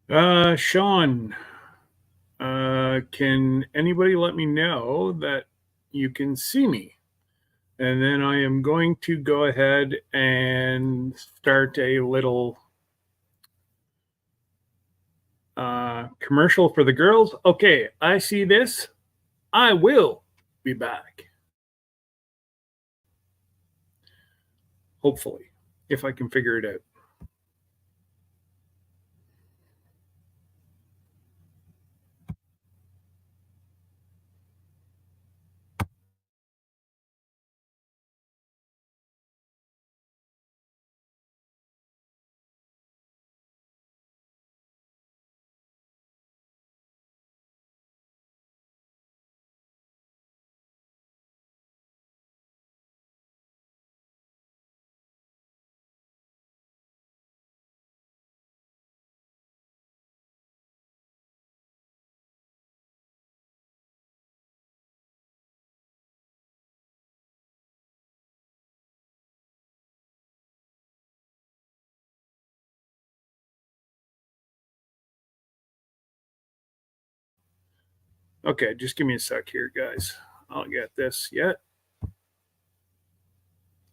Sean, can anybody let me know that you can see me? And then I am going to go ahead and start a little commercial for the girls. Okay, I see this. I will be back. Hopefully, if I can figure it out. Okay, just give me a sec here, guys. I'll get this yet.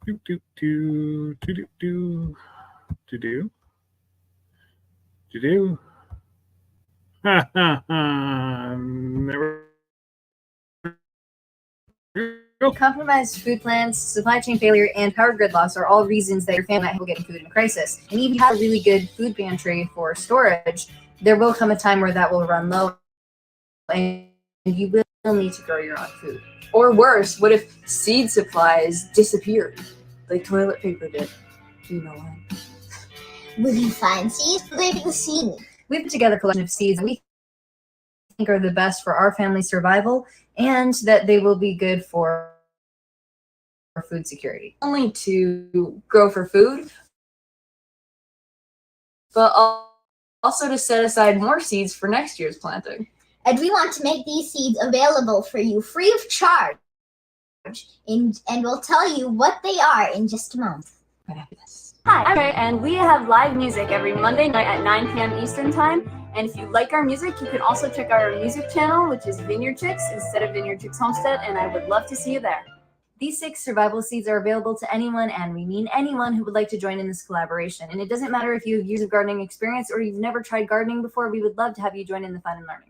Do do do do do do do do do. Ha ha ha! Never. Compromised food plans, supply chain failure, and power grid loss are all reasons that your family might be getting food in crisis. And even if you have a really good food pantry for storage, there will come a time where that will run low, and you will need to grow your own food. Or worse, what if seed supplies disappeared, like toilet paper did? Do you know why? Will you find seeds? Where do you see me? We've put together a collection of seeds we think are the best for our family's survival, and that they will be good for food security. Only to grow for food, but also to set aside more seeds for next year's planting. And we want to make these seeds available for you free of charge. And we'll tell you what they are in just a moment. Right after this. Hi, I'm Trie, and we have live music every Monday night at 9 p.m. Eastern Time. And if you like our music, you can also check out our music channel, which is Vineyard Chicks instead of Vineyard Chicks Homestead, and I would love to see you there. These 6 survival seeds are available to anyone, and we mean anyone who would like to join in this collaboration. And it doesn't matter if you have years of gardening experience or you've never tried gardening before, we would love to have you join in the fun and learning.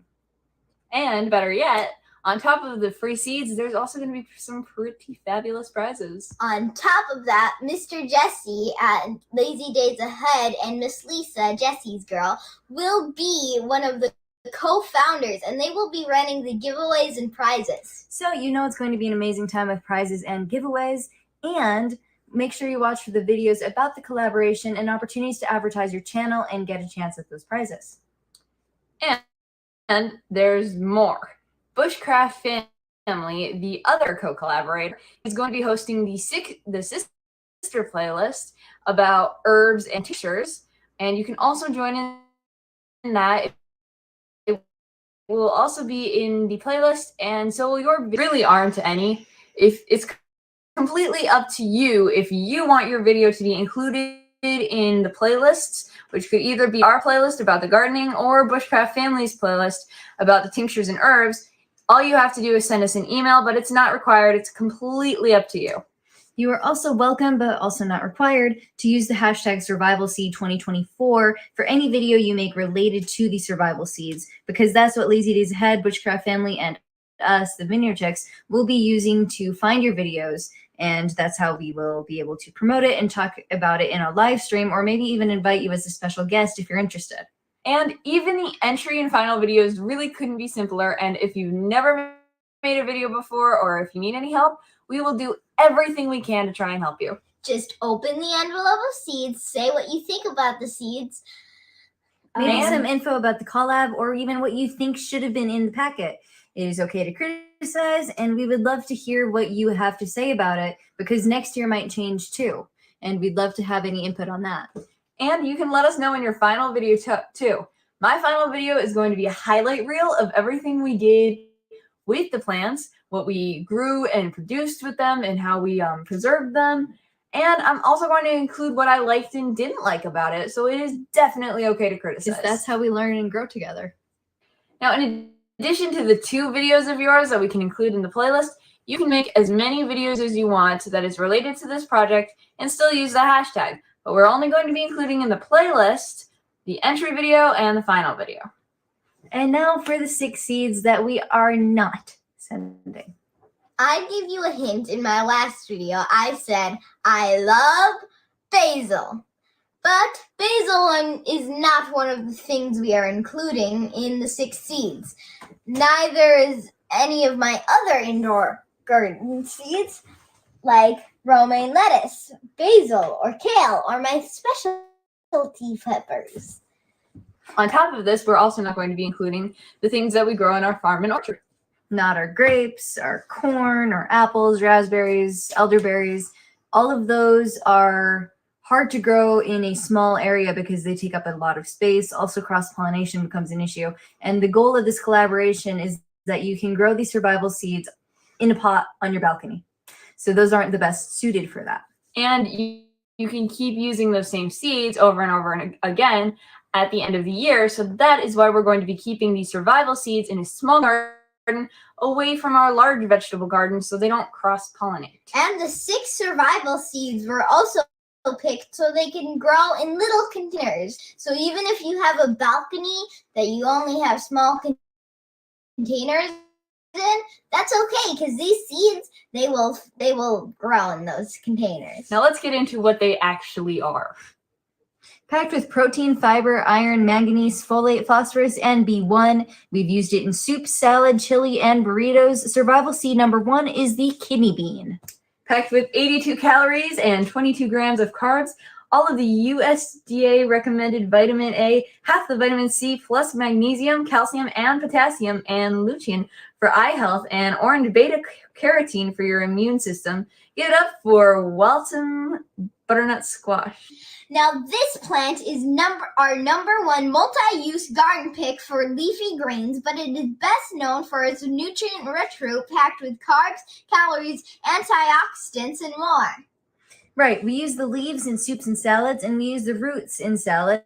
And better yet, on top of the free seeds, there's also going to be some pretty fabulous prizes. On top of that, Mr. Jesse at Lazy Days Ahead and Miss Lisa, Jesse's girl, will be one of the co-founders, and they will be running the giveaways and prizes. So you know it's going to be an amazing time of prizes and giveaways, and make sure you watch for the videos about the collaboration and opportunities to advertise your channel and get a chance at those prizes. And there's more. Bushcraft Family, the other co-collaborator, is going to be hosting the sister playlist about herbs and tinctures, and you can also join in that. It will also be in the playlist, and so will your. Really aren't any. If it's completely up to you if you want your video to be included in the playlists, which could either be our playlist about the gardening or Bushcraft Family's playlist about the tinctures and herbs. All you have to do is send us an email, but it's not required. It's completely up to you. You are also welcome, but also not required, to use the hashtag SurvivalSeed2024 for any video you make related to the survival seeds, because that's what Lazy Days Ahead, Bushcraft Family, and us, the Vineyard Chicks, will be using to find your videos, and that's how we will be able to promote it and talk about it in a live stream, or maybe even invite you as a special guest if you're interested. And even the entry and final videos really couldn't be simpler, and if you've never made a video before, or if you need any help, we will do everything we can to try and help you. Just open the envelope of seeds, say what you think about the seeds. Maybe some info about the collab, or even what you think should have been in the packet. It is okay to criticize, and we would love to hear what you have to say about it, because next year might change too, and we'd love to have any input on that. And you can let us know in your final video too. My final video is going to be a highlight reel of everything we did with the plants, what we grew and produced with them, and how we preserved them. And I'm also going to include what I liked and didn't like about it, so it is definitely okay to criticize. Because that's how we learn and grow together. Now, in addition to the 2 videos of yours that we can include in the playlist, you can make as many videos as you want that is related to this project and still use the hashtag. But we're only going to be including in the playlist the entry video and the final video. And now for the 6 seeds that we are not sending. I gave you a hint in my last video. I said, I love basil. But basil is not one of the things we are including in the 6 seeds. Neither is any of my other indoor garden seeds, like romaine lettuce, basil, or kale, or my specialty peppers. On top of this, we're also not going to be including the things that we grow in our farm and orchard. Not our grapes, our corn, our apples, raspberries, elderberries. All of those are hard to grow in a small area because they take up a lot of space. Also, cross-pollination becomes an issue. And the goal of this collaboration is that you can grow these survival seeds in a pot on your balcony. So those aren't the best suited for that. And you can keep using those same seeds over and over and again at the end of the year. So that is why we're going to be keeping these survival seeds in a small garden away from our large vegetable garden so they don't cross-pollinate. And the 6 survival seeds were also picked so they can grow in little containers. So even if you have a balcony that you only have small containers in, that's okay, because these seeds, they will grow in those containers. Now let's get into what they actually are. Packed with protein, fiber, iron, manganese, folate, phosphorus, and B1. We've used it in soup, salad, chili, and burritos. Survival seed number 1 is the kidney bean. Packed with 82 calories and 22 grams of carbs, all of the USDA recommended vitamin A, half the vitamin C, plus magnesium, calcium, and potassium, and lutein for eye health, and orange beta carotene for your immune system. Give it up for Waltham butternut squash. Now this plant is our number 1 multi-use garden pick for leafy greens, but it is best known for its nutrient-rich root packed with carbs, calories, antioxidants, and more. Right, we use the leaves in soups and salads, and we use the roots in salad.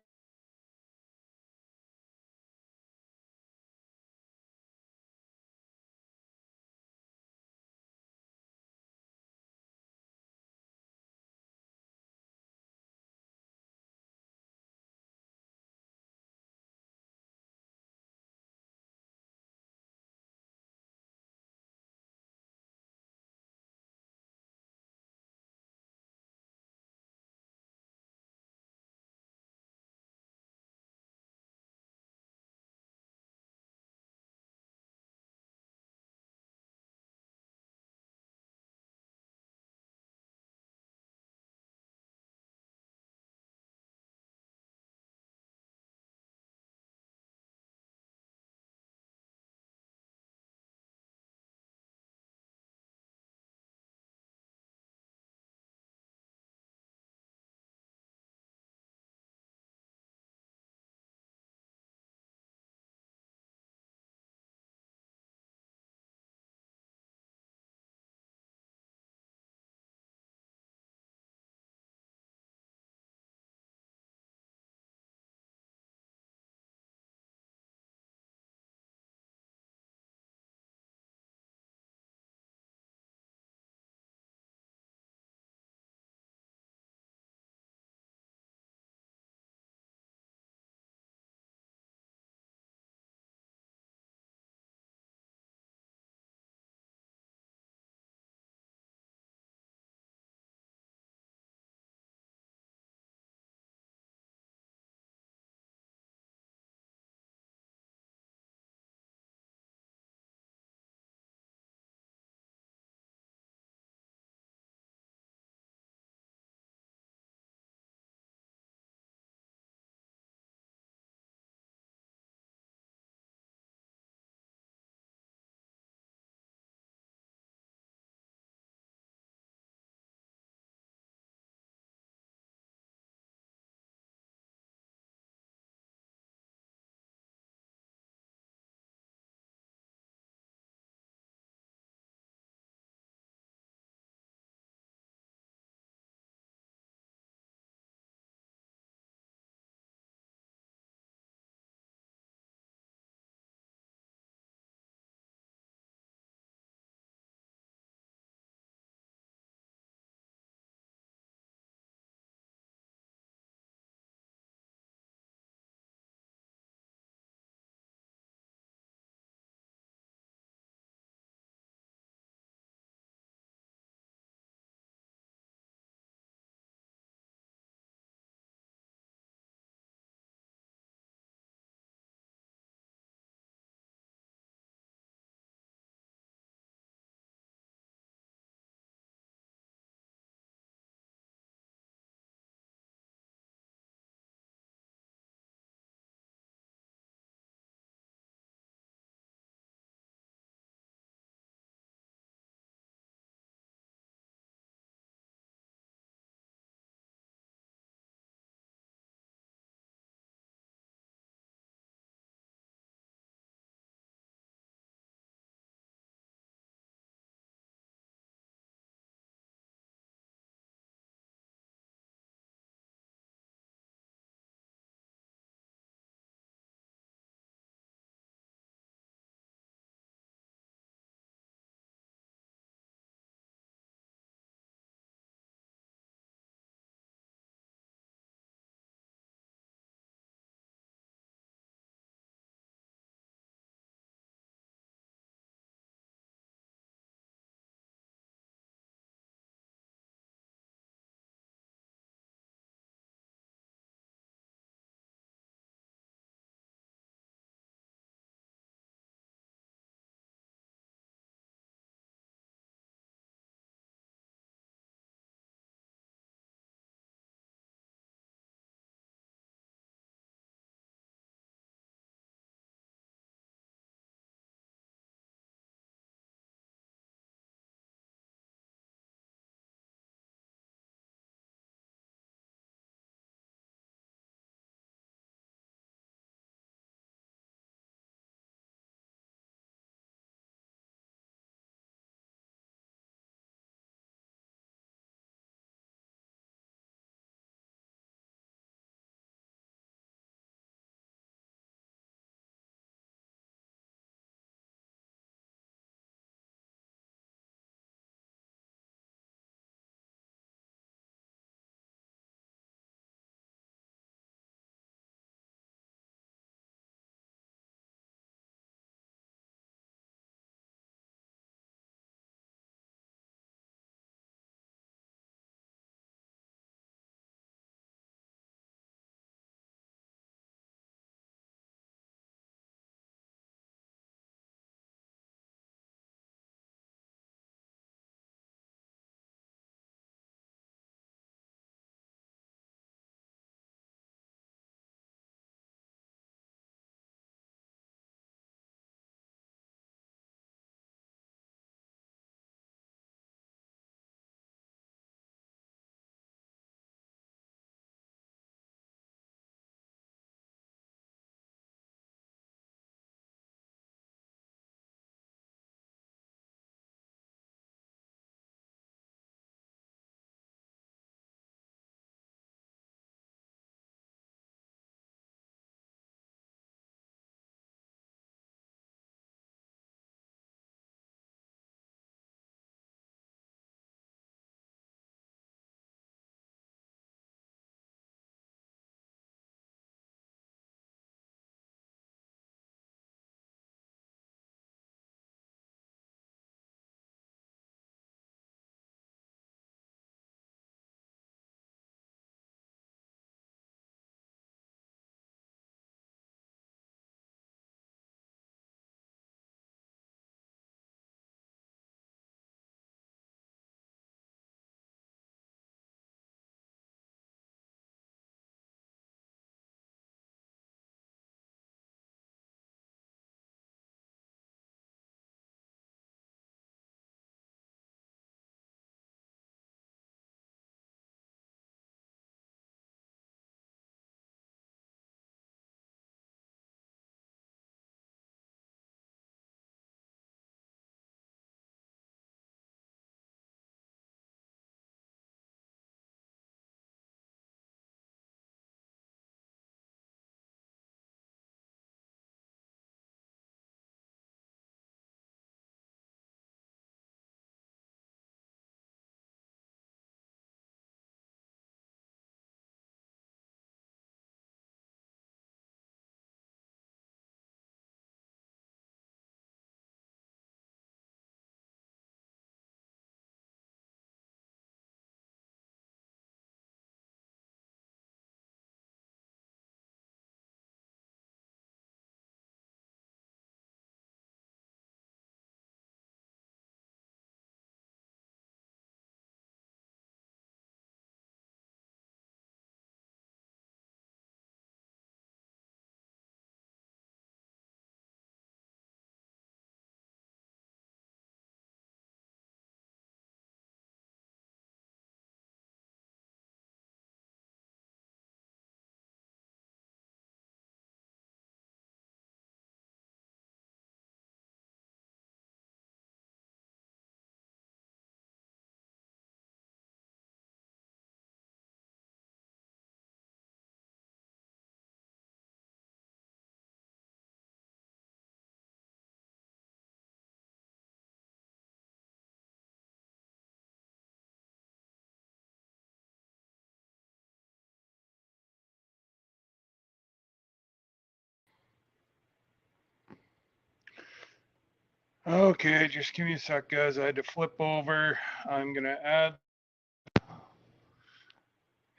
Okay, just give me a sec, guys. I had to flip over. I'm gonna add.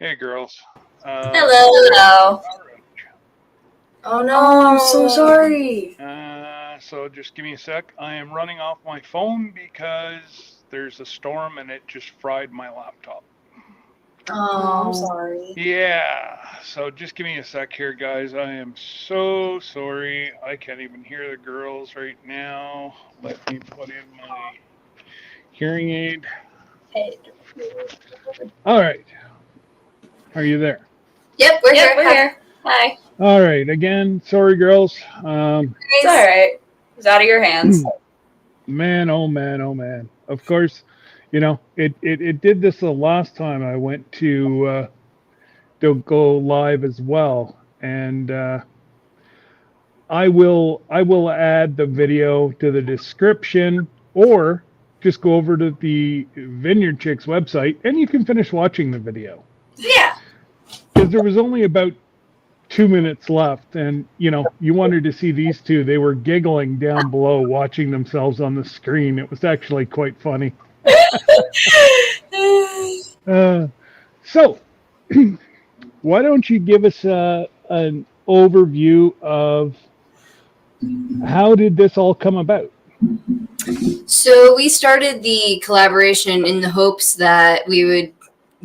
Hey, girls. Hello. Oh no, I'm so sorry. So just give me a sec. I am running off my phone because there's a storm and it just fried my laptop. Oh, I'm sorry. Yeah, so just give me a sec here, guys. I am so sorry. I can't even hear the girls right now. Let me put in my hearing aid. All right. Are you there? Yep, we're here. Hi. All right. Again, sorry, girls. It's all right. It's out of your hands. Man, oh man, oh man. Of course, you know, it did this the last time I went to go live as well. And I will add the video to the description, or just go over to the Vineyard Chicks website and you can finish watching the video. Yeah. Because there was only about 2 minutes left, and you know, you wanted to see these two. They were giggling down below watching themselves on the screen. It was actually quite funny. So why don't you give us an overview of how did this all come about? So we started the collaboration in the hopes that we would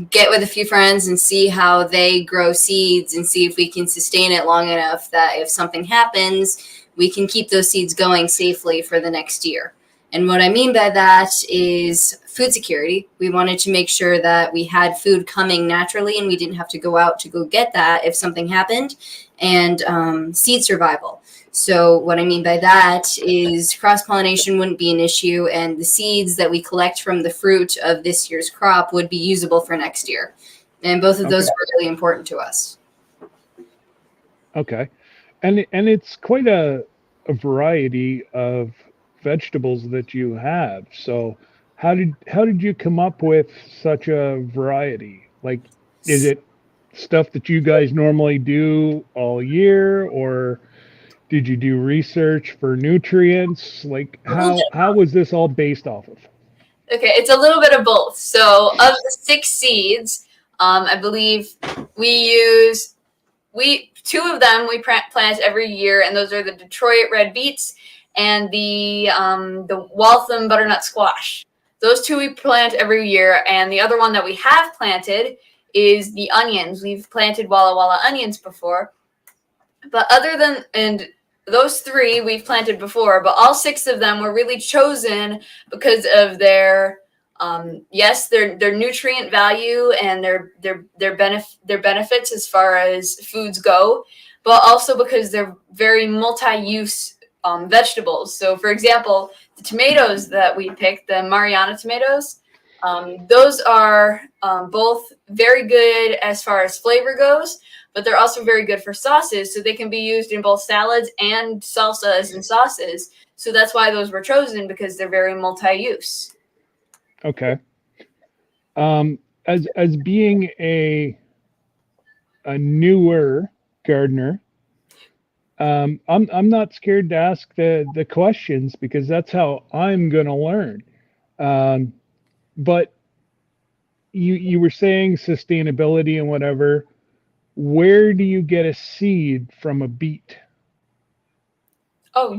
get with a few friends and see how they grow seeds and see if we can sustain it long enough that if something happens, we can keep those seeds going safely for the next year. And what I mean by that is food security. We wanted to make sure that we had food coming naturally and we didn't have to go out to go get that if something happened, and seed survival. So what I mean by that is cross-pollination wouldn't be an issue, and the seeds that we collect from the fruit of this year's crop would be usable for next year. And both of those were really important to us. Okay. And it's quite a variety of vegetables that you have. So how did you come up with such a variety? Like, is it stuff that you guys normally do all year, or did you do research for nutrients? Like, how was this all based off of? Okay, it's a little bit of both. So of the 6 seeds, I believe two of them we plant every year, and those are the Detroit red beets and the Waltham butternut squash. Those 2 we plant every year, and the other one that we have planted is the onions. We've planted Walla Walla onions before, but those 3 we've planted before, but all 6 of them were really chosen because of their their nutrient value and their benefits as far as foods go, but also because they're very multi-use vegetables. So, for example, the tomatoes that we picked, the Mariana tomatoes, those are both very good as far as flavor goes, but they're also very good for sauces. So they can be used in both salads and salsas and sauces. So that's why those were chosen, because they're very multi-use. Okay. As being a newer gardener, I'm not scared to ask the questions, because that's how I'm going to learn. But you were saying sustainability and whatever. Where do you get a seed from a beet? Oh,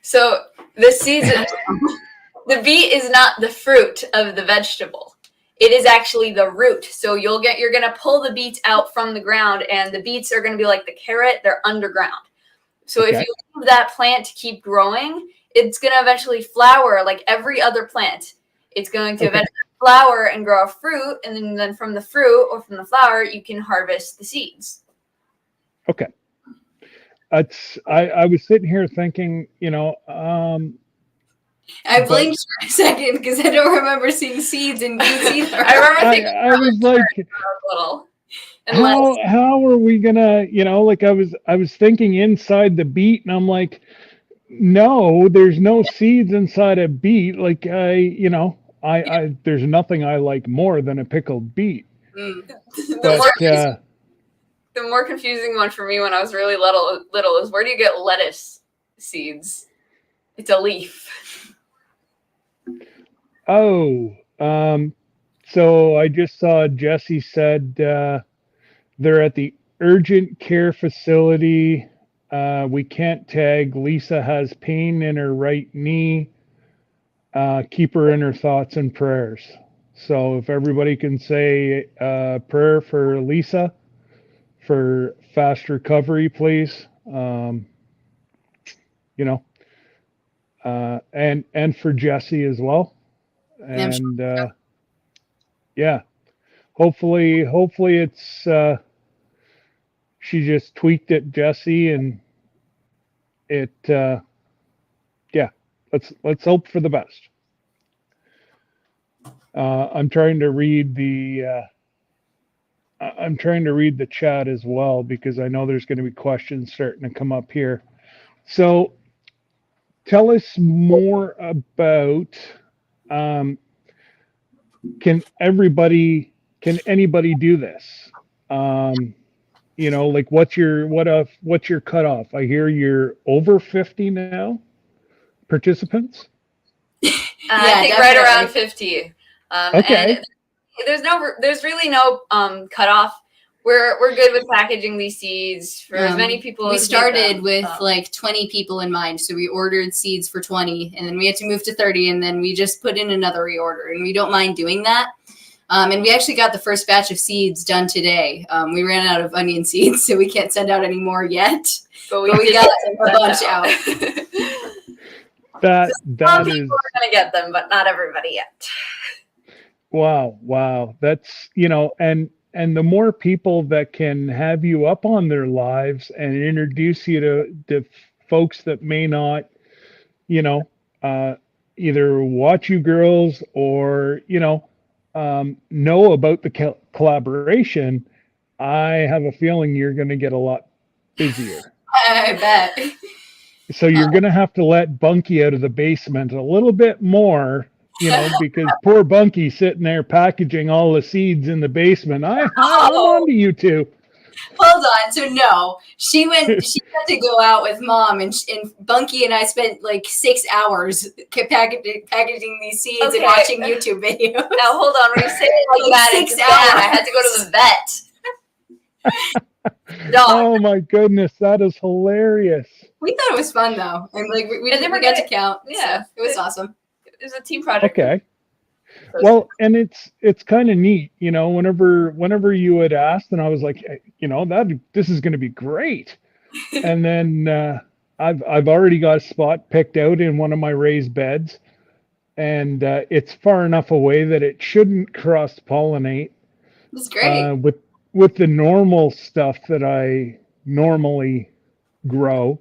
so the seeds, the beet is not the fruit of the vegetable. It is actually the root. So you're going to pull the beets out from the ground, and the beets are going to be like the carrot. They're underground. So if you leave that plant to keep growing, it's going to eventually flower like every other plant. It's going to eventually flower and grow a fruit, and then from the fruit or from the flower, you can harvest the seeds. Okay. I was sitting here thinking, I blinked for a second because I don't remember seeing seeds in beets either. I remember thinking I was like, little. How are we gonna, like I was thinking inside the beet, and I'm like, no, there's no seeds inside a beet. Like there's nothing I like more than a pickled beet. The more confusing one for me when I was really little is, where do you get lettuce seeds? It's a leaf. Oh, so I just saw Jesse said they're at the urgent care facility. We can't tag. Lisa has pain in her right knee. Keep her in her thoughts and prayers. So if everybody can say a prayer for Lisa for fast recovery, please. You know, and for Jesse as well. And yeah, hopefully it's she just tweaked it, Jesse, and it yeah, let's hope for the best. I'm trying to read the chat as well because I know there's going to be questions starting to come up here. So tell us more about can anybody do this? You know, like what's your cutoff? I hear you're over 50 now, participants. I think right around 50. Okay. And there's really no cutoff. We're good with packaging these seeds for as many people. We as started with like 20 people in mind, so we ordered seeds for 20, and then we had to move to 30, and then we just put in another reorder, and we don't mind doing that. And we actually got the first batch of seeds done today. We ran out of onion seeds, so we can't send out any more yet. But we got a bunch out. That Some is people are gonna get them, but not everybody yet. wow. That's, you know, and the more people that can have you up on their lives and introduce you to folks that may not, you know, either watch you girls or, you know about the collaboration, I have a feeling you're going to get a lot busier. I bet. So you're going to have to let Bunky out of the basement a little bit more, you know, because poor Bunky's sitting there packaging all the seeds in the basement. I'm on to you two. Hold on. So no, she had to go out with mom, and Bunky and I spent like 6 hours packaging these seeds and watching YouTube videos. Now hold on, when you say it like that, 6 it's bad. I had to go to the vet. Dog. Oh my goodness, that is hilarious. We thought it was fun though, and like we got to count. Yeah, so it was awesome. It was a team project. Okay. Well, and it's kind of neat, you know, whenever you had asked, and I was like, you know, this is going to be great. And then I've already got a spot picked out in one of my raised beds, and it's far enough away that it shouldn't cross pollinate. It's great. With the normal stuff that I normally grow,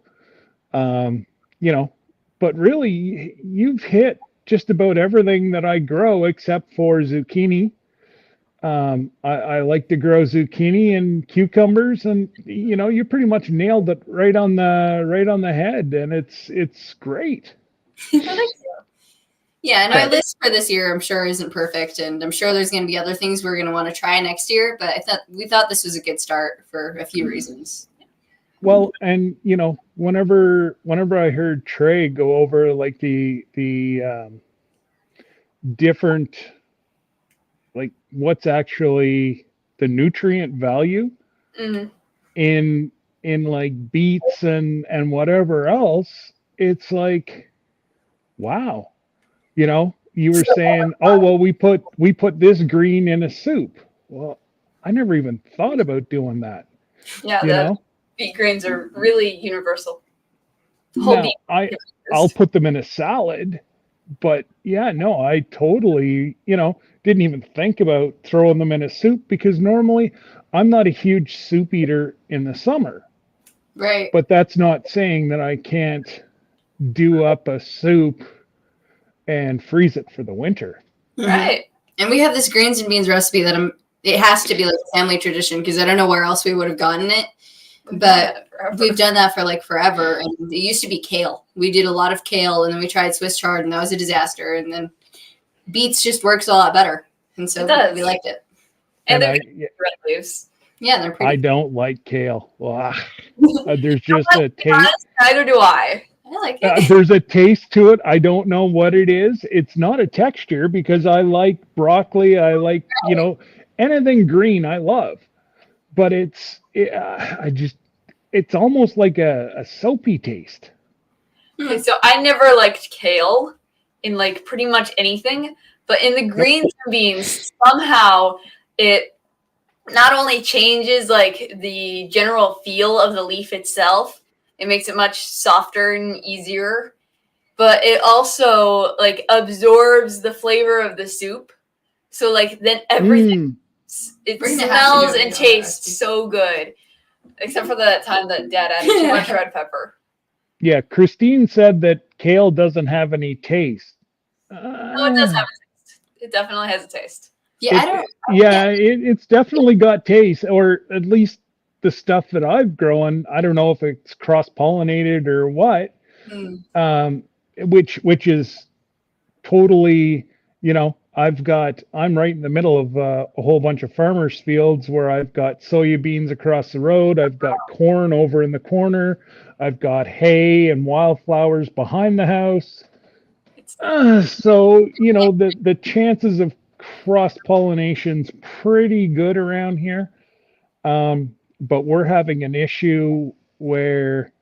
you know, but really you've hit just about everything that I grow except for zucchini. I like to grow zucchini and cucumbers, and you know, you pretty much nailed it right on the head, and it's great. Yeah, and our list for this year, I'm sure, isn't perfect, and I'm sure there's going to be other things we're going to want to try next year. But we thought this was a good start for a few reasons. Well, and you know, whenever I heard Trie go over like the different, like what's actually the nutrient value in like beets and whatever else, it's like, wow, you know, you were saying, oh well, we put this green in a soup. Well, I never even thought about doing that. Yeah, you know? Beet greens are really universal. Now, I'll put them in a salad, but yeah, no, I totally, you know, didn't even think about throwing them in a soup because normally I'm not a huge soup eater in the summer. Right. But that's not saying that I can't do up a soup and freeze it for the winter. Right. And we have this greens and beans recipe that it has to be like a family tradition because I don't know where else we would have gotten it. But we've done that for like forever. And it used to be kale. We did a lot of kale, and then we tried Swiss chard, and that was a disaster. And then beets just works a lot better. And so we liked it. And they're red leaves. Yeah, they're pretty. I don't like kale. Well, there's just a taste. Honest, neither do I. I like it. There's a taste to it. I don't know what it is. It's not a texture because I like broccoli. I like, anything green I love. But it's almost like a soapy taste. Okay, so I never liked kale in like pretty much anything, but in the greens and beans, somehow it not only changes like the general feel of the leaf itself, it makes it much softer and easier, but it also like absorbs the flavor of the soup. So like then everything it We're gonna have to smells do a and video on tastes that. so good. Except for the time that Dad added too much red pepper. Yeah, Christine said that kale doesn't have any taste. No, it does have a taste. It definitely has a taste. Yeah, I don't. It's definitely got taste, or at least the stuff that I've grown. I don't know if it's cross-pollinated or what, which is totally, I'm right in the middle of a whole bunch of farmers' fields where I've got soybeans across the road. I've got corn over in the corner. I've got hay and wildflowers behind the house. So, the chances of cross-pollination's pretty good around here. But we're having an issue where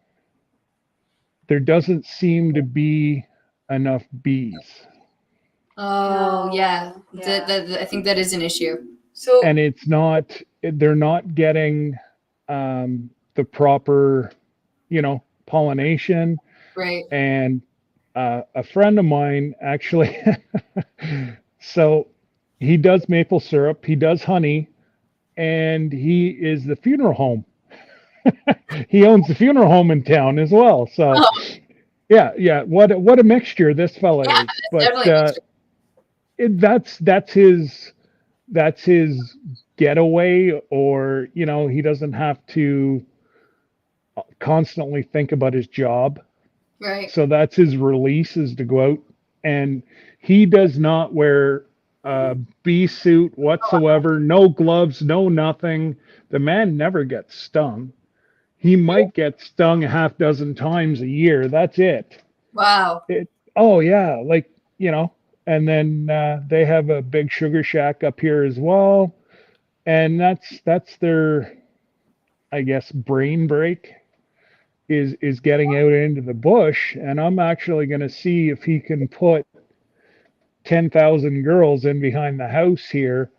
there doesn't seem to be enough bees. Oh, yeah. I think that is an issue. So And they're not getting the proper, pollination. Right. And a friend of mine actually, so he does maple syrup, he does honey, and he is the funeral home. He owns the funeral home in town as well. So yeah. What a mixture this fella is. But that's his getaway, or he doesn't have to constantly think about his job. Right. So that's his release, is to go out, and he does not wear a bee suit whatsoever, no gloves, no nothing. The man never gets stung. He might get stung a half dozen times a year. That's it. Wow. Oh yeah, like, and then they have a big sugar shack up here as well. And that's their, I guess, brain break is getting out into the bush. And I'm actually going to see if he can put 10,000 girls in behind the house here.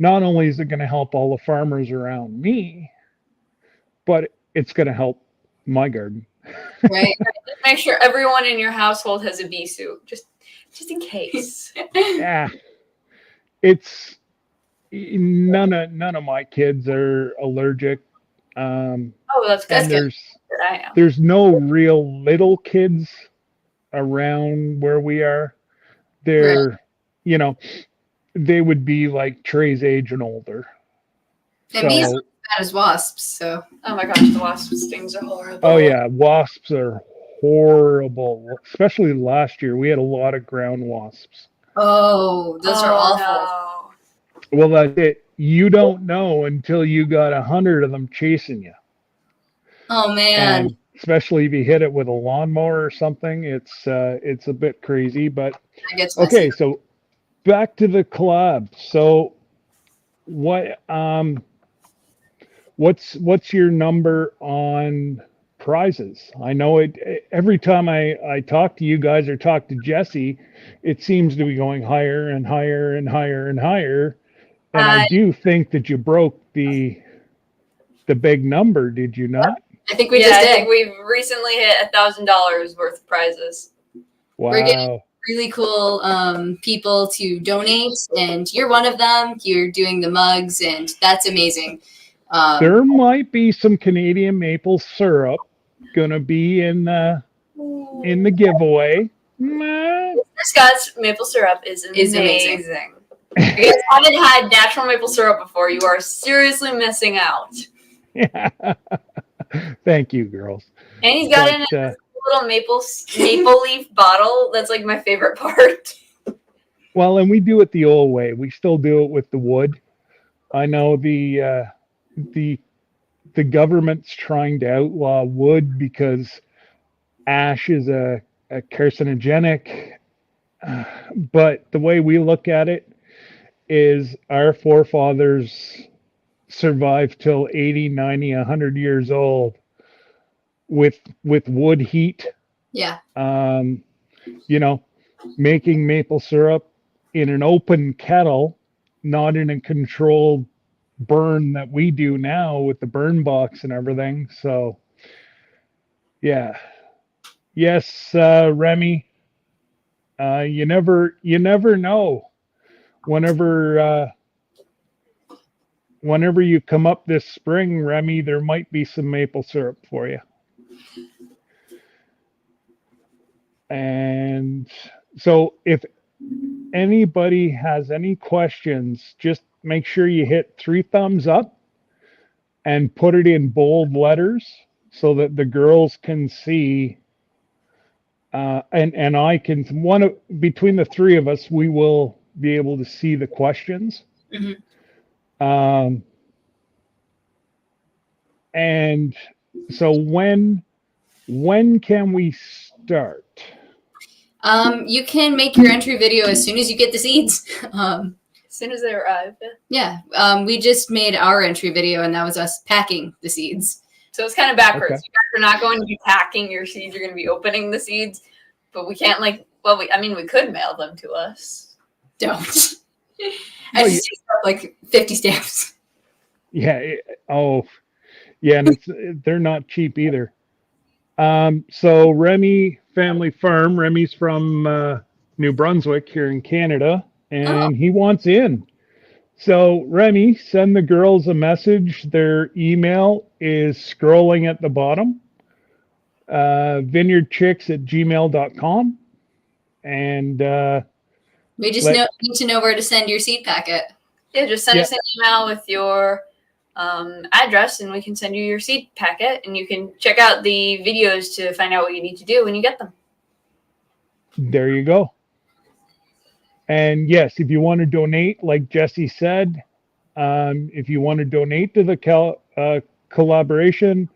Not only is it going to help all the farmers around me, but it's going to help my garden. Right. just make sure everyone in your household has a bee suit, just in case. Yeah, it's none of my kids are allergic. Oh, that's And good. I am. there's no real little kids around where we are. They're, they would be like Trey's age and older. And bees are as bad as wasps, so. Oh my gosh, the wasp stings are horrible. Oh yeah, wasps are horrible. Especially last year, we had a lot of ground wasps. Oh, those are awful. No. Well, that's it. You don't know until you got 100 of them chasing you. Oh man. And especially if you hit it with a lawnmower or something, it's a bit crazy. But That gets messy. okay, so back to the collab. So what's your number on prizes? I know it every time I talk to you guys or talk to Jesse, it seems to be going higher and higher and higher and higher. And I do think that you broke the big number, did you not? I think we I just did. think we've recently hit $1,000 worth of prizes. Wow. We're getting really cool people to donate, and you're one of them. You're doing the mugs, and that's amazing. There might be some Canadian maple syrup gonna be in the giveaway. Scott's maple syrup is amazing. amazing. If you guys haven't had natural maple syrup before, you are seriously missing out. Yeah. Thank you, girls. And he's got in a little maple leaf bottle. That's like my favorite part. Well, and we do it the old way. We still do it with the wood. I know the government's trying to outlaw wood because ash is a carcinogenic. But the way we look at it is our forefathers survived till 80, 90, 100 years old with wood heat, Yeah. you know, making maple syrup in an open kettle, not in a controlled burn that we do now with the burn box and everything. So, yeah. Yes, Remy, you never know. Whenever you come up this spring, Remy, there might be some maple syrup for you. And so if anybody has any questions, just make sure you hit 3 thumbs up and put it in bold letters so that the girls can see, and I can, between the 3 of us, we will be able to see the questions. And so when can we start? You can make your entry video as soon as you get the seeds. As soon as they arrive. Yeah. We just made our entry video, and that was us packing the seeds. So it's kind of backwards. Okay. You guys are not going to be packing your seeds. You're going to be opening the seeds, but we can't we could mail them to us. Don't. I just used up like 50 stamps. Yeah. Yeah, and they're not cheap either. So Remy Family Farm. Remy's from New Brunswick here in Canada, and he wants in. So Remy, send the girls a message. Their email is scrolling at the bottom. vineyardchicks@gmail.com. And we just need to know where to send your seed packet. Yeah, just send us an email with your address, and we can send you your seed packet, and you can check out the videos to find out what you need to do when you get them. There you go. And yes, if you want to donate, like Jesse said, if you want to donate to the collaboration,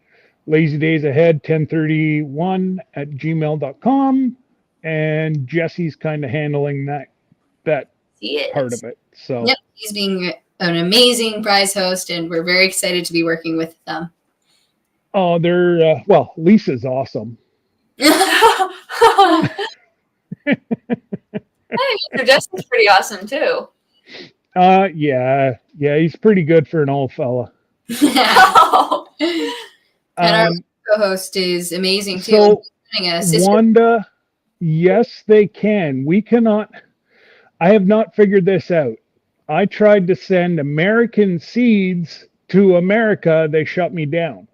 Lazy Days Ahead 1031@gmail.com, and Jesse's kind of handling that part of it. So yep, he's being an amazing prize host, and we're very excited to be working with them. Oh, they're Lisa's awesome. Hey, Justin's pretty awesome too. Yeah, he's pretty good for an old fella. And our co-host is amazing too. So us. Wanda, yes, they can. We cannot. I have not figured this out. I tried to send American seeds to America. They shut me down.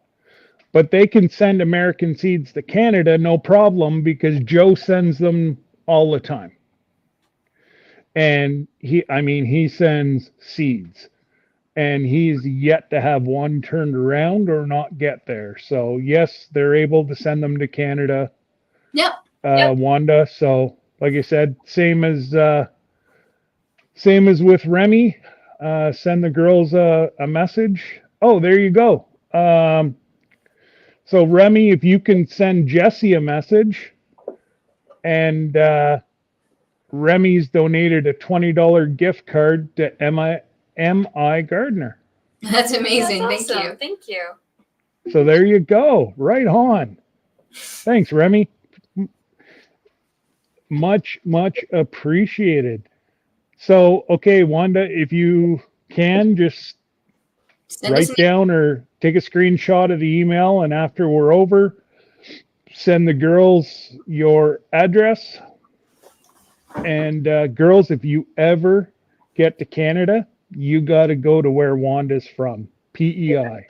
But they can send American seeds to Canada, no problem, because Joe sends them all the time. And he sends seeds. And he's yet to have one turned around or not get there. So yes, they're able to send them to Canada. Yep. Wanda. So like I said, same as with Remy. Send the girls a message. Oh, there you go. So Remy, if you can send Jesse a message, and Remy's donated a $20 gift card to MI Gardner. That's amazing. That's awesome. Thank you. So there you go. Right on. Thanks, Remy. Much appreciated. So, okay, Wanda, if you can, just write down or take a screenshot of the email, and after we're over, send the girls your address. And girls, if you ever get to Canada, you got to go to where Wanda's from, PEI.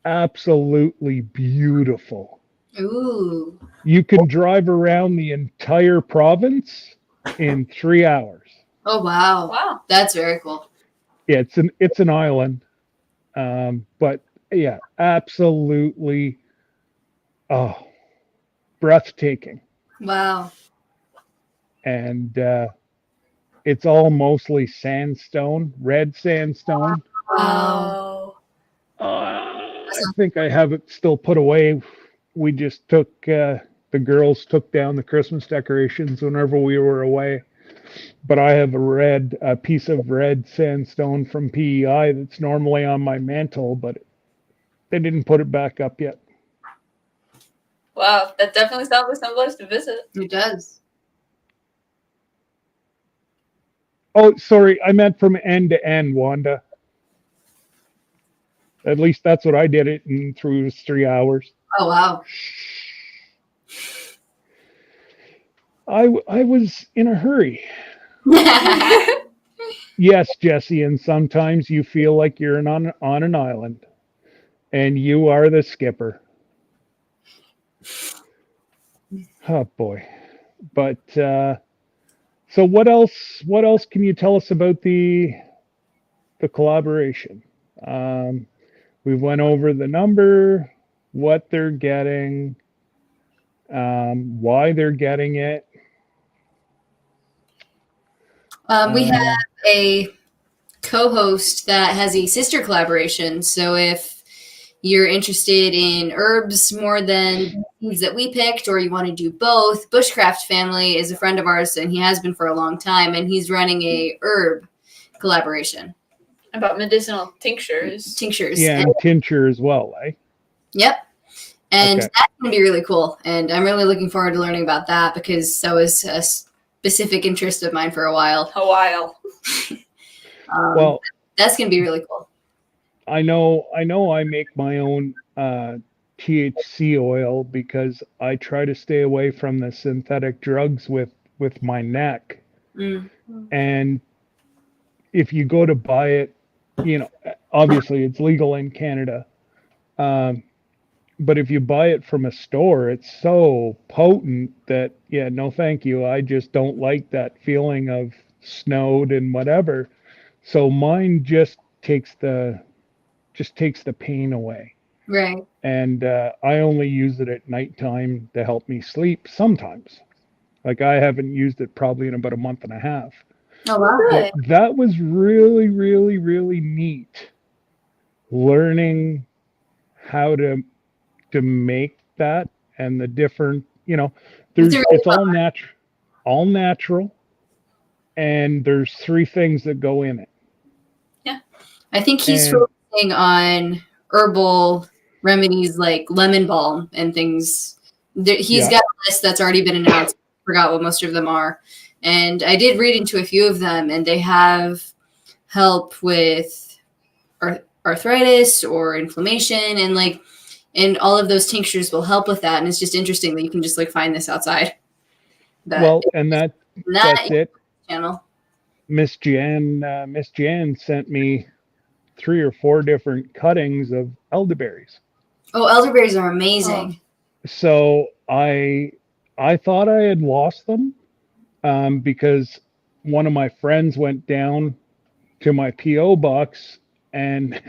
Absolutely beautiful. Ooh. You can drive around the entire province in 3 hours. Oh, wow. Wow. That's very cool. Yeah, it's an island. But yeah, absolutely breathtaking. Wow. And it's all mostly sandstone, red sandstone. Wow. I think I have it still put away we just took the girls took down the Christmas decorations whenever we were away. But I have a piece of red sandstone from PEI that's normally on my mantle, but they didn't put it back up yet. Wow, that definitely sounds like some place to visit. It does. Oh, sorry, I meant from end to end, Wanda. At least that's what I did it in through 3 hours. Oh wow. I was in a hurry. Yes, Jesse, and sometimes you feel like you're on an island, and you are the skipper. Oh boy! But so what else? What else can you tell us about the collaboration? We went over the number, what they're getting, why they're getting it. We have a co-host that has a sister collaboration. So if you're interested in herbs more than foods that we picked, or you want to do both, Bushcraft Family is a friend of ours, and he has been for a long time, and he's running a herb collaboration. About medicinal tinctures. Yeah, and tincture as well, eh? Yep. And Okay. that's going to be really cool. And I'm really looking forward to learning about that because that was a specific interest of mine for a while. Well, That's going to be really cool. I know I make my own THC oil because I try to stay away from the synthetic drugs with my neck. Mm. And if you go to buy it, you know, obviously it's legal in Canada. But if you buy it from a store, it's so potent that, yeah, no, thank you. I just don't like that feeling of snowed and whatever. So mine just takes the pain away. Right. And I only use it at nighttime to help me sleep sometimes. Like I haven't used it probably in about a month and a half. Oh, wow. But that was really, really, really neat. Learning how to make that and the different, you know, it's all natural, and there's 3 things that go in it. Yeah. I think he's And- focusing on herbal remedies like lemon balm and things. He's got a list that's already been announced. I forgot what most of them are. And I did read into a few of them, and they have help with arthritis or inflammation, and all of those tinctures will help with that. And it's just interesting that you can just find this outside. Well, and that's it. Channel. Miss Jan sent me 3 or 4 different cuttings of elderberries. Oh, elderberries are amazing. So I thought I had lost them because one of my friends went down to my PO box, and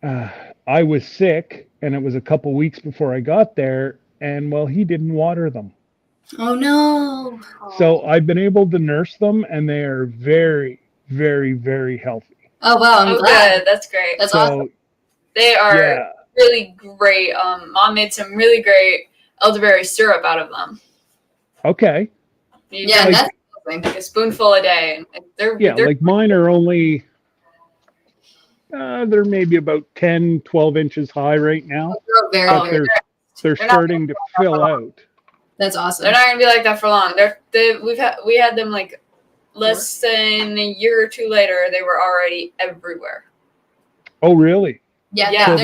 I was sick, and it was a couple weeks before I got there, and well, he didn't water them. Oh no. So I've been able to nurse them, and they are very, very, very healthy. Oh wow, I'm glad. Good. That's great. That's So, awesome. They are yeah. really great. Mom made some really great elderberry syrup out of them. Okay. You Yeah, do that's like a spoonful a day. And they're Like mine are only, they're maybe about 10, 12 inches high right now. very But good. they're starting to fill out. That's awesome. They're not gonna be like that for long. We had them like less than a year or 2 later. They were already everywhere. Oh, really? Yeah, So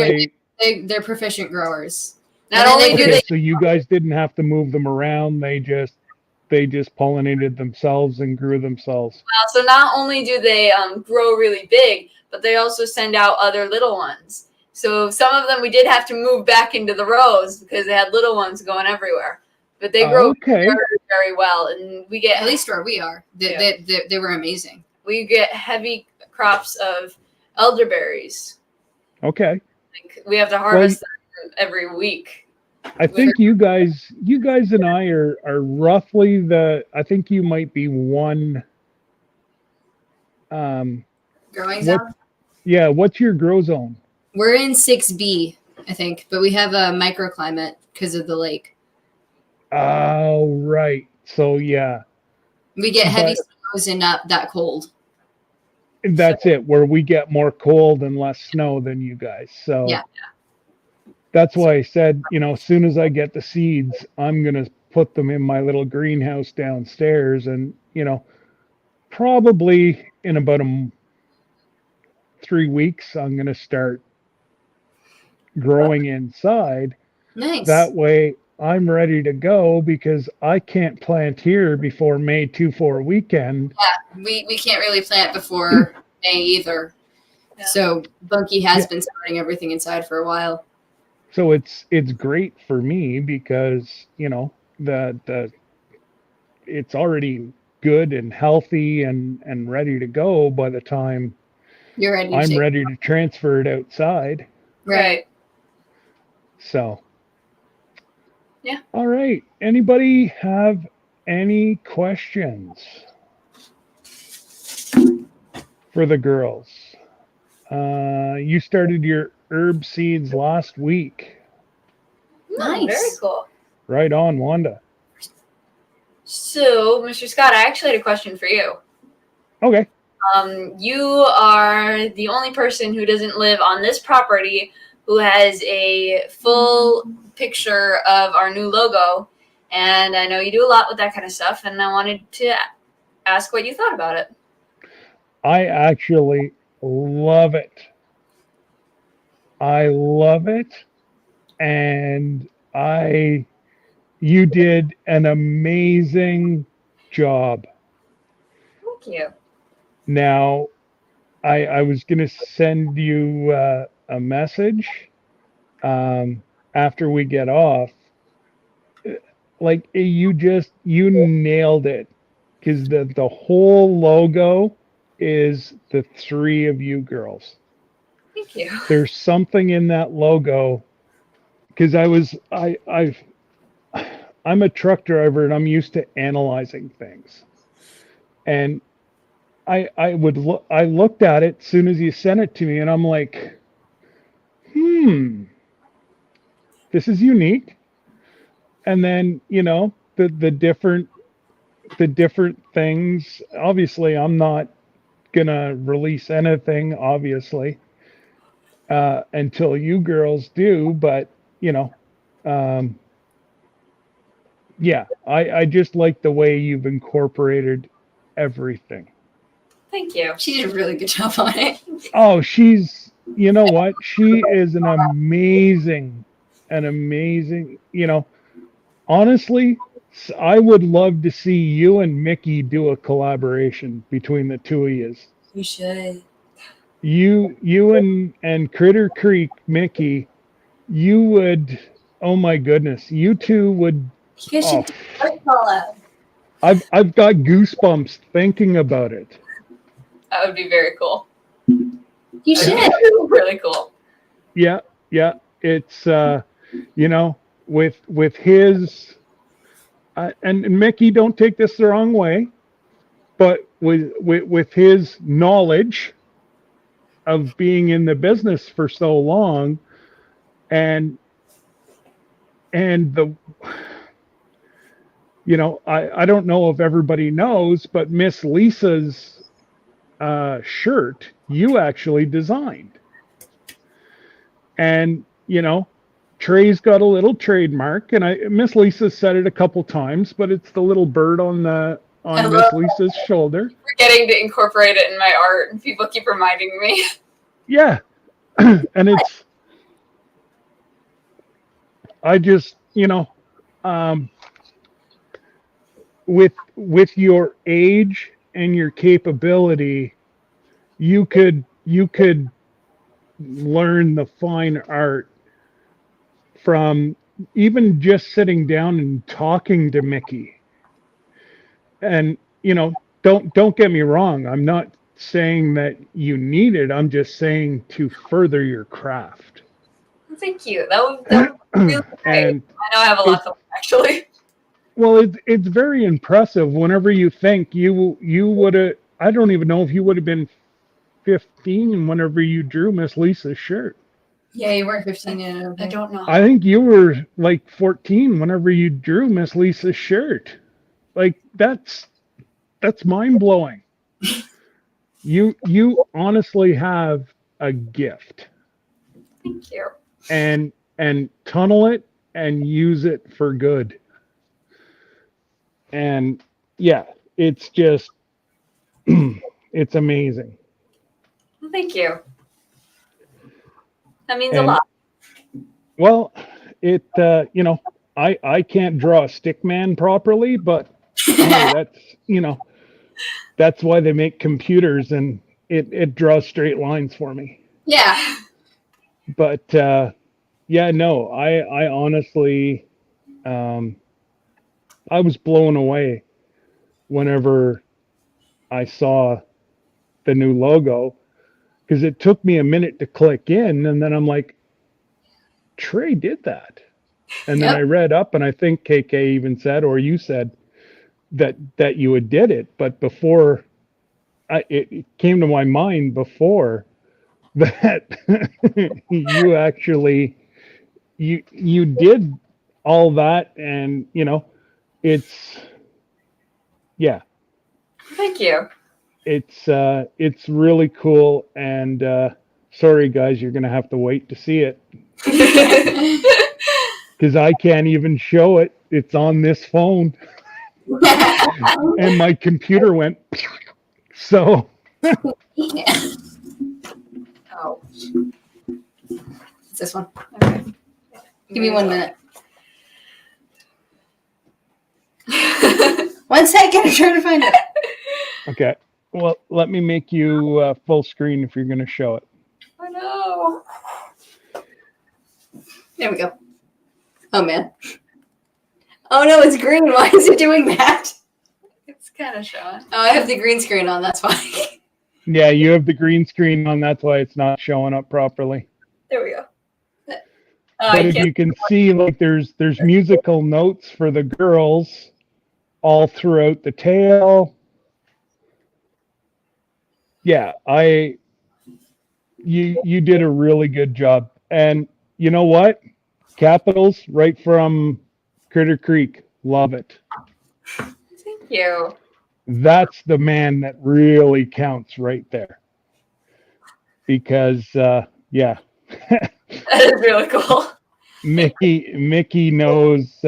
they're proficient growers. Not And then only do okay, they so you guys didn't have to move them around. They just pollinated themselves and grew themselves. so not only do they grow really big, but they also send out other little ones. So some of them we did have to move back into the rows because they had little ones going everywhere. But they grow Okay. very, very well, and we get At least where we are. They were amazing. we get heavy crops of elderberries. Okay. Like, we have to harvest them every week. I think you guys and I are roughly I think you might be one. Growing What- zone. Yeah. What's your grow zone? We're in 6B. I think, but we have a microclimate because of the lake. Oh, right. So yeah, We get heavy But- snows and not that cold. that's it. Where we get more cold and less snow than you guys. So Yeah. that's why I said, as soon as I get the seeds, I'm gonna put them in my little greenhouse downstairs, and probably in about 3 weeks, I'm gonna start growing inside. Nice. That way I'm ready to go, because I can't plant here before May 2-4 weekend. We can't really plant before May either. Yeah. So Bunky has Yeah. been starting everything inside for a while. So it's great for me, because the it's already good and healthy and ready to go by the time You're ready. to I'm take- ready to transfer it outside. Right. So Yeah. All right. Anybody have any questions for the girls? You started your herb seeds last week. Nice. Very cool. Right on, Wanda. So, Mr. Scott, I actually had a question for you. Okay. You are the only person who doesn't live on this property who has a full picture of our new logo. And I know you do a lot with that kind of stuff, and I wanted to ask what you thought about it. I actually love it. I love it. And you did an amazing job. Thank you. Now, I was going to send you a message after we get off. Like, you nailed it, because the whole logo is the three of you girls. Thank you. There's something in that logo, because I'm a truck driver, and I'm used to analyzing things. And I looked at it as soon as you sent it to me, and I'm like, this is unique. And then, the different things. Obviously, I'm not gonna release anything, obviously, until you girls do. But yeah, I just like the way you've incorporated everything. Thank you. She did a really good job on it. Oh, you know what? She is an amazing, honestly, I would love to see you and Mickey do a collaboration between the two of you. You should. You and Critter Creek, Mickey, you would, oh my goodness, you two would, You guys should oh, do a collab. I've got goosebumps thinking about it. That would be very cool. You should. Really cool. Yeah, it's with his and Mickey, don't take this the wrong way, but with his knowledge of being in the business for so long, and the I don't know if everybody knows, but Miss Lisa's shirt you actually designed. And Trie's got a little trademark, and Miss Lisa said it a couple times, but it's the little bird on Miss Lisa's shoulder. Forgetting to incorporate it in my art, and people keep reminding me. Yeah. And it's, I just, with your age and your capability, you could learn the fine art from even just sitting down and talking to Mickey. And don't get me wrong, I'm not saying that you need it, I'm just saying to further your craft. Thank you. That would really great. And I know I have a lot of them, actually. well, it's very impressive. Whenever you think you would have, I don't even know if you would have been 15 whenever you drew Miss Lisa's shirt. Yeah, you were 15 yet. I don't I think. don't know. I think you were like 14 whenever you drew Miss Lisa's shirt. Like that's mind blowing. You honestly have a gift, Thank you. and tunnel it and use it for good. And yeah, it's just it's amazing. Well, thank you. That means a And lot. well, it I can't draw a stick man properly, but hey, that's that's why they make computers, and it draws straight lines for me. Yeah. But yeah, no, I honestly I was blown away whenever I saw the new logo, because it took me a minute to click in, and then I'm like, Trie did that. And then Yep. I read up, and I think KK even said, or you said that you had did it, but before it came to my mind before that you actually you did all that, and it's yeah, Thank you. it's really cool. And sorry guys, you're gonna have to wait to see it, because I can't even show it. It's on this phone, and my computer went so Yeah. Oh. It's this one. Okay. Give me 1 minute. 1 second. I'm trying to find it. okay. Well, let me make you full screen if you're gonna show it. Oh no. There we go. Oh man. Oh no, it's green. Why is it doing that? It's kind of showing. Oh, I have the green screen on. That's why. Yeah, you have the green screen on. That's why it's not showing up properly. There we go. But if you can see, like, there's musical notes for the girls all throughout the tail. Yeah, you did a really good job. And you know what? Capitals right from Critter Creek. Love it. Thank you. That's the man that really counts right there. Because yeah. That is really cool. Mickey knows.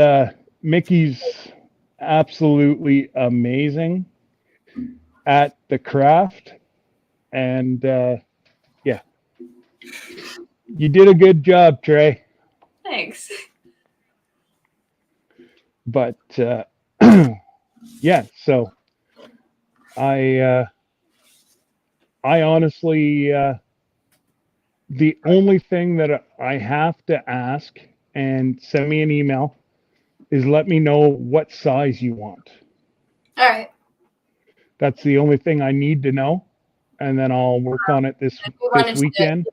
Mickey's absolutely amazing at the craft, and yeah, you did a good job, Trie. Thanks. But yeah, so I honestly, the only thing that I have to ask, and send me an email, is let me know what size you want. All right. That's the only thing I need to know, and then I'll work on it this weekend.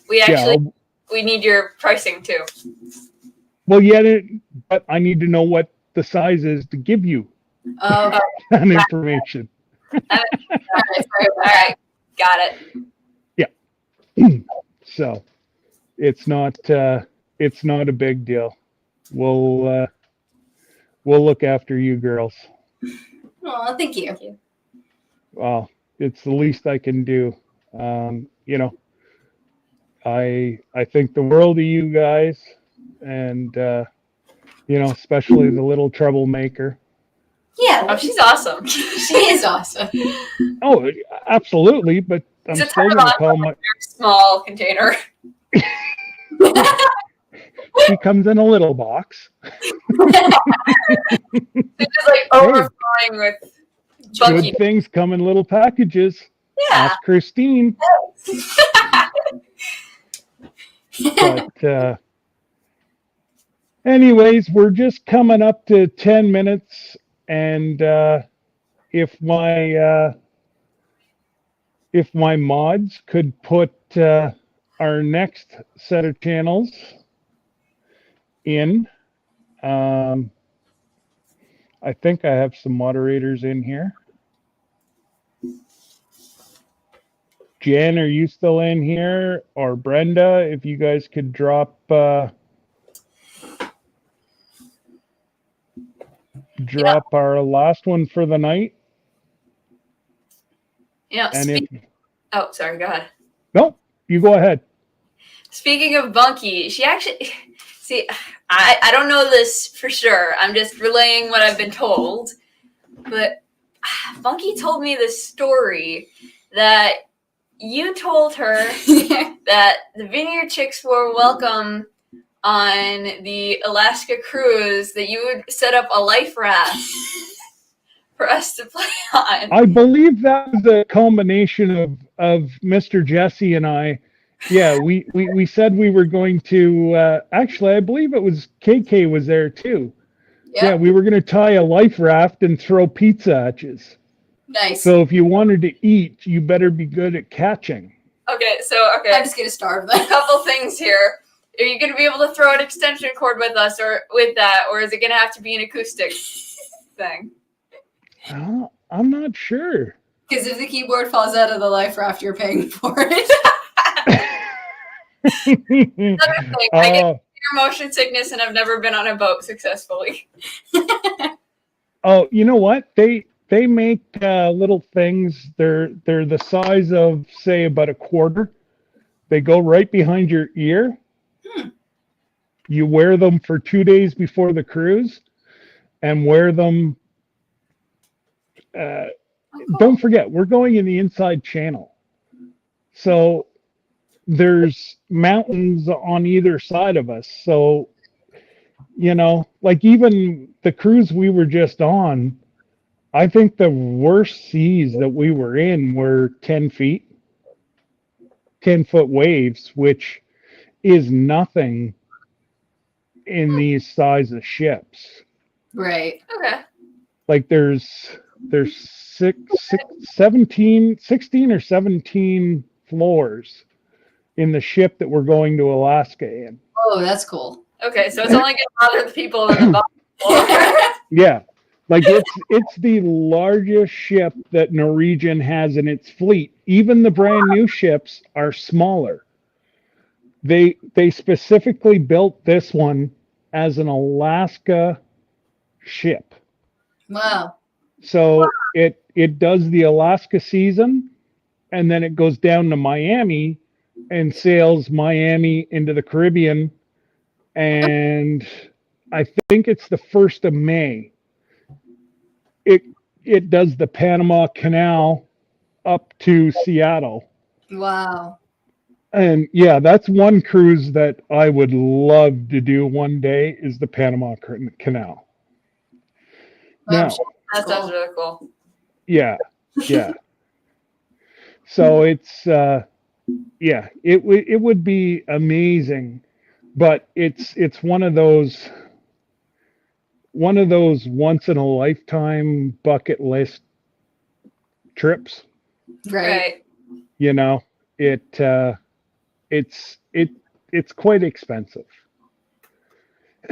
We actually Yeah, we need your pricing too. well, yeah, but I need to know what the size is to give you Oh, that information. All right. Got it. So it's not a big deal. We'll look after you girls. oh, thank you. Well, it's the least I can do. I think the world of you guys, and especially the little troublemaker. Yeah. Oh, she's awesome. She is awesome. Oh, absolutely, but I'm It's a still going to call my. Small container. She comes in a little box. It's just like overflowing with bunky. Good things come in little packages. Yeah. Ask Christine. But anyways, we're just coming up to 10 minutes, and if my mods could put our next set of channels in. I think I have some moderators in here. Jen, are you still in here? Or Brenda, if you guys could drop our last one for the night. And oh, sorry, go ahead. No, you go ahead. Speaking of Bunky, she actually, see, I don't know this for sure. I'm just relaying what I've been told. But Bunky told me this story that you told her that the Vineyard Chicks were welcome on the Alaska cruise, that you would set up a life raft for us to play on. I believe that was a culmination of Mr. Jesse and I. Yeah, we said we were going to, actually, I believe it was KK was there too. Yeah, we were going to tie a life raft and throw pizza at you. Nice. So if you wanted to eat, you better be good at catching. Okay. I'm just going to starve them. A couple things here. Are you going to be able to throw an extension cord with us or with that, or is it going to have to be an acoustic thing? I'm not sure. Because if the keyboard falls out of the life raft, you're paying for it. Another thing, I get motion sickness and I've never been on a boat successfully. Oh, you know what? They make little things. They're the size of, say, about a quarter. They go right behind your ear. You wear them for 2 days before the cruise, and wear them. Don't forget, we're going in the inside channel, so there's mountains on either side of us. So, like even the cruise we were just on, I think the worst seas that we were in were 10 feet, 10-foot waves, which is nothing in these size of ships. Right. Okay. Like there's 16 or 17 floors in the ship that we're going to Alaska in. Oh, that's cool. Okay, so it's only going to bother the people in the bottom floor. Yeah. Like it's the largest ship that Norwegian has in its fleet. Even the brand new ships are smaller. They specifically built this one as an Alaska ship. Wow. So it does the Alaska season, and then it goes down to Miami and sails Miami into the Caribbean. And I think it's the 1st of May. It does the Panama Canal up to Seattle. Wow. And yeah, that's one cruise that I would love to do one day, is the Panama Canal. Wow. Now, That sounds really cool. yeah. So it's it would be amazing, but it's one of those once in a lifetime bucket list trips. Right. It's quite expensive.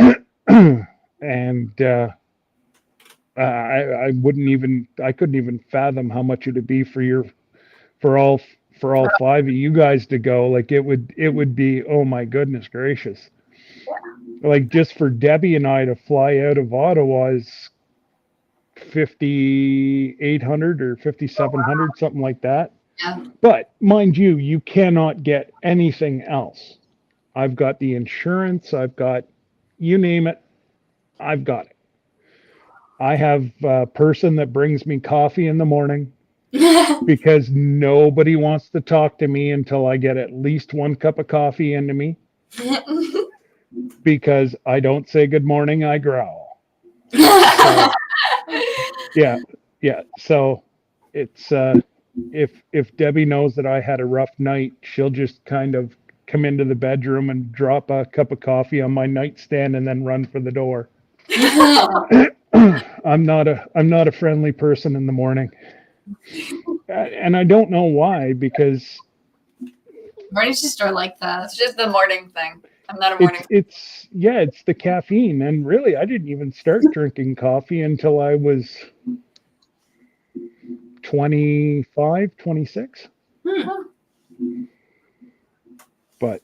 And I couldn't even fathom how much it would be for all 5 of you guys to go. Like it would be, oh my goodness gracious. Like just for Debbie and I to fly out of Ottawa is $5,800 or $5,700, something like that. Yeah. But mind you, you cannot get anything else. I've got the insurance. I've got, you name it, I've got it. I have a person that brings me coffee in the morning because nobody wants to talk to me until I get at least 1 cup of coffee into me. Because I don't say good morning, I growl. So, yeah. So it's if Debbie knows that I had a rough night, she'll just kind of come into the bedroom and drop a cup of coffee on my nightstand and then run for the door. I'm not a friendly person in the morning, and I don't know why, because Mornings just are like that. It's just the morning thing. I'm not a morning. it's the caffeine, and really I didn't even start drinking coffee until I was 25, 26. But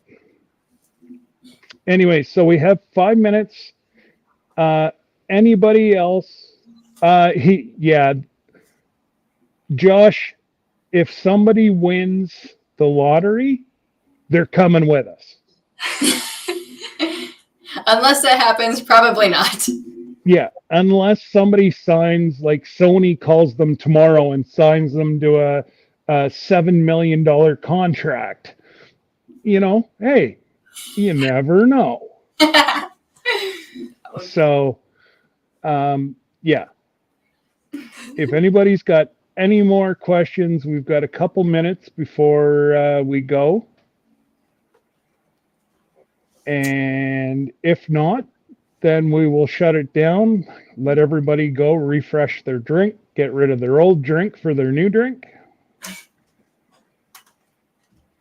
anyway, so we have 5 minutes. Anybody else? Josh, if somebody wins the lottery, they're coming with us. Unless that happens, probably not. Yeah, unless somebody signs, like Sony calls them tomorrow and signs them to a $7 million contract. Hey, you never know. So, yeah. If anybody's got any more questions, we've got a couple minutes before we go. And if not, then we will shut it down, let everybody go refresh their drink, get rid of their old drink for their new drink.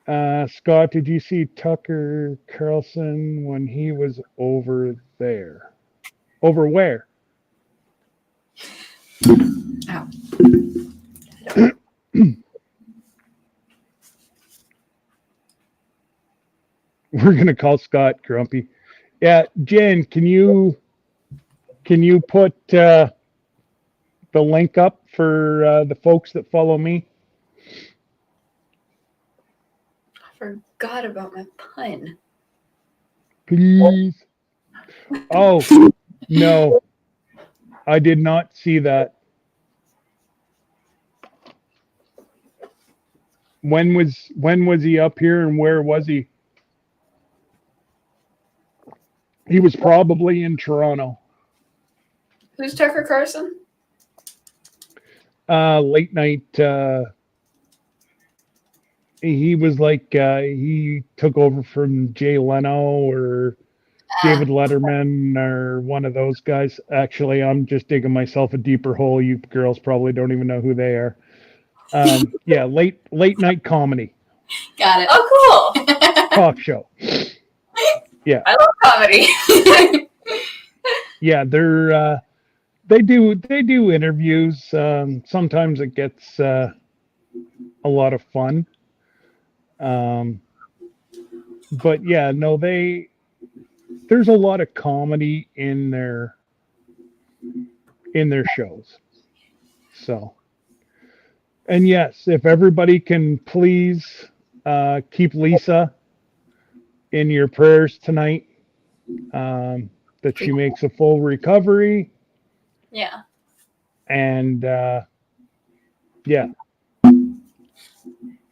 Scott, did you see Tucker Carlson when he was over there? Over where? Ow. We're gonna call Scott grumpy. Yeah, Jen, can you put the link up for the folks that follow me? I forgot about my pun. Please. Oh, no. I did not see that. When was he up here and where was he? He was probably in Toronto. Who's Tucker Carlson? Late night. He was like he took over from Jay Leno or David Letterman or one of those guys. Actually, I'm just digging myself a deeper hole. You girls probably don't even know who they are. Yeah, late night comedy. Got it. Oh, cool. Talk show. Yeah. I love comedy. Yeah, they do interviews. Sometimes it gets a lot of fun. But yeah, no, there's a lot of comedy in their shows. So, and yes, if everybody can please keep Lisa in your prayers tonight, that she makes a full recovery. Yeah. And yeah,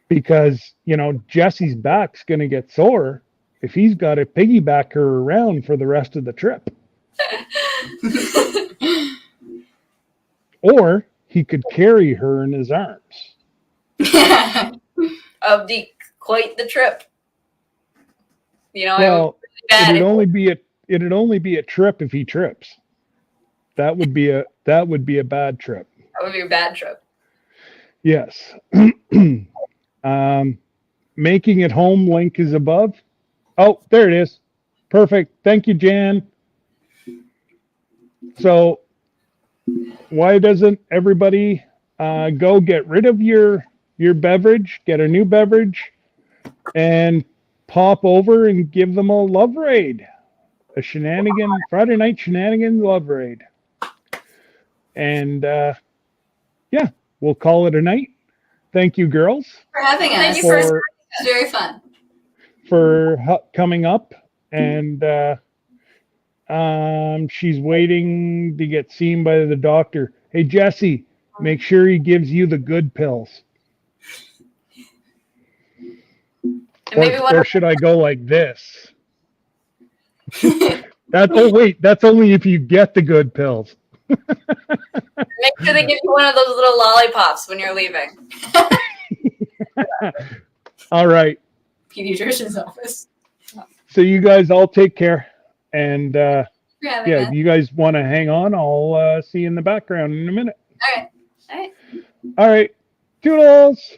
because Jesse's back's gonna get sore if he's got to piggyback her around for the rest of the trip. Or he could carry her in his arms. Of quite the trip. Well, bad. it'd only be a trip if he trips. That would be a bad trip. That would be a bad trip. Yes. Making it home link is above. Oh, there it is. Perfect. Thank you, Jan. So why doesn't everybody go get rid of your beverage, get a new beverage, and pop over and give them a love raid, a Friday night shenanigans love raid. And yeah, we'll call it a night. Thank you, girls, For having us. Thank you for It's very fun. for coming up. And she's waiting to get seen by the doctor. Hey, Jesse, make sure he gives you the good pills. Or should I go like this? That's only if you get the good pills. Make sure they give you one of those little lollipops when you're leaving. All right. Pediatrician's office. So you guys all take care. And For having yeah, us. if you guys want to hang on, I'll see you in the background in a minute. All right. All right. Toodles.